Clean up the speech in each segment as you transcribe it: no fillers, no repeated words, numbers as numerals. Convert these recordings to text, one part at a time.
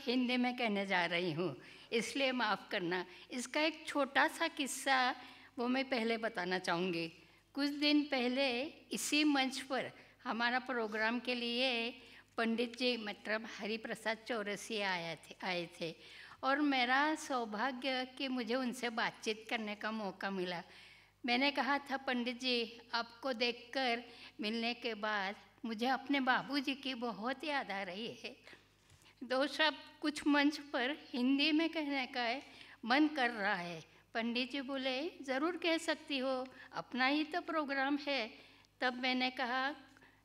हिंदी में कहने जा रही हूँ, इसलिए माफ़ करना। इसका एक छोटा सा किस्सा वो मैं पहले बताना चाहूँगी। कुछ दिन पहले इसी मंच पर हमारा प्रोग्राम के लिए पंडित जी मतलब हरिप्रसाद चौरसिया आए थे और मेरा सौभाग्य कि मुझे उनसे बातचीत करने का मौका मिला। मैंने कहा था, पंडित जी आपको देखकर मिलने के बाद मुझे अपने बाबूजी की बहुत याद आ रही है। दो शब्द कुछ मंच पर हिंदी में कहने का मन कर रहा है। पंडित जी बोले, ज़रूर कह सकती हो, अपना ही तो प्रोग्राम है। तब मैंने कहा,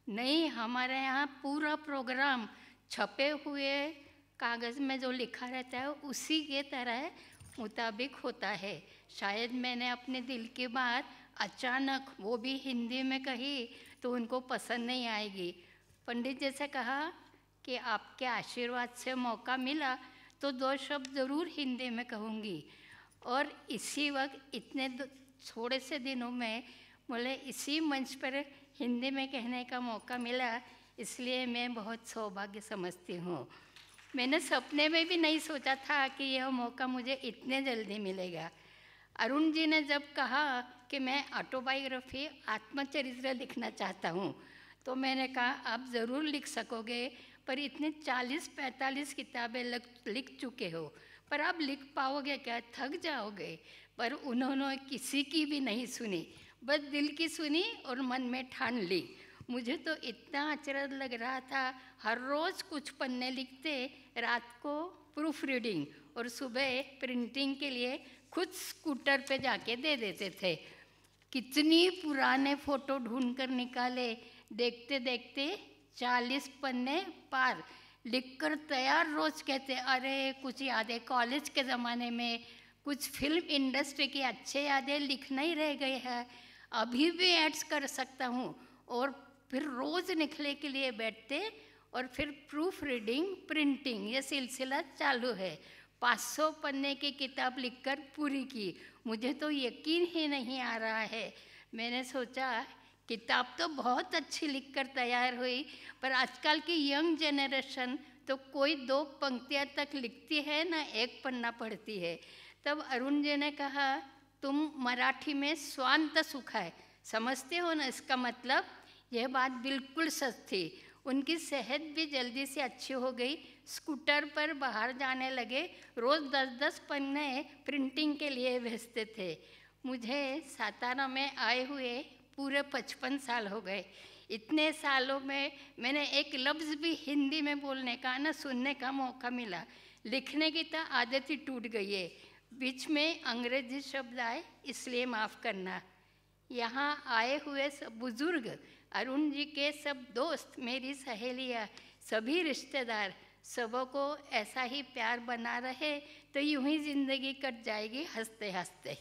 नहीं, हमारे यहाँ पूरा प्रोग्राम छपे हुए कागज़ में जो लिखा रहता है उसी के तरह मुताबिक होता है। शायद मैंने अपने दिल की बात अचानक वो भी हिंदी में कही तो उनको पसंद नहीं आएगी। पंडित जी से कहा कि आपके आशीर्वाद से मौका मिला तो दो शब्द ज़रूर हिंदी में कहूँगी। और इसी वक्त इतने थोड़े से दिनों में बोले इसी मंच पर हिंदी में कहने का मौका मिला, इसलिए मैं बहुत सौभाग्य समझती हूँ। मैंने सपने में भी नहीं सोचा था कि यह मौका मुझे इतने जल्दी मिलेगा। अरुण जी ने जब कहा कि मैं ऑटोबायोग्राफी आत्मचरित्र लिखना चाहता हूँ तो मैंने कहा आप ज़रूर लिख सकोगे, पर इतने 40-45 किताबें लिख चुके हो, पर आप लिख पाओगे क्या, थक जाओगे। पर उन्होंने किसी की भी नहीं सुनी, बस दिल की सुनी और मन में ठान ली। मुझे तो इतना आश्चर्य लग रहा था, हर रोज़ कुछ पन्ने लिखते, रात को प्रूफ रीडिंग और सुबह प्रिंटिंग के लिए खुद स्कूटर पे जाके दे देते थे। कितनी पुराने फ़ोटो ढूंढकर निकाले, देखते देखते 40 पन्ने पार लिखकर तैयार। रोज़ कहते, अरे कुछ यादें कॉलेज के ज़माने में, कुछ फिल्म इंडस्ट्री की अच्छे यादें लिखना ही रह गए हैं, अभी भी ऐड्स कर सकता हूँ। और फिर रोज़ निकले के लिए बैठते और फिर प्रूफ रीडिंग, प्रिंटिंग, ये सिलसिला चालू है। 500 पन्ने की किताब लिखकर पूरी की। मुझे तो यकीन ही नहीं आ रहा है। मैंने सोचा किताब तो बहुत अच्छी लिखकर तैयार हुई, पर आजकल की यंग जनरेशन तो कोई 2 पंक्तियाँ तक लिखती है ना 1 पन्ना पढ़ती है। तब अरुण जी ने कहा, तुम मराठी में स्वांत सुख है, समझते हो ना इसका मतलब। यह बात बिल्कुल सच थी। उनकी सेहत भी जल्दी से अच्छी हो गई। स्कूटर पर बाहर जाने लगे, रोज़ 10-10 पन्ने प्रिंटिंग के लिए भेजते थे। मुझे सातारा में आए हुए पूरे 55 साल हो गए। इतने सालों में मैंने एक लफ्ज़ भी हिंदी में बोलने का ना सुनने का मौका मिला। लिखने की तो आदत ही टूट गई है, बीच में अंग्रेजी शब्द आए, इसलिए माफ़ करना। यहाँ आए हुए सब बुज़ुर्ग, अरुण जी के सब दोस्त, मेरी सहेलियाँ, सभी रिश्तेदार, सबों को ऐसा ही प्यार बना रहे तो यूं ही ज़िंदगी कट जाएगी हंसते हंसते।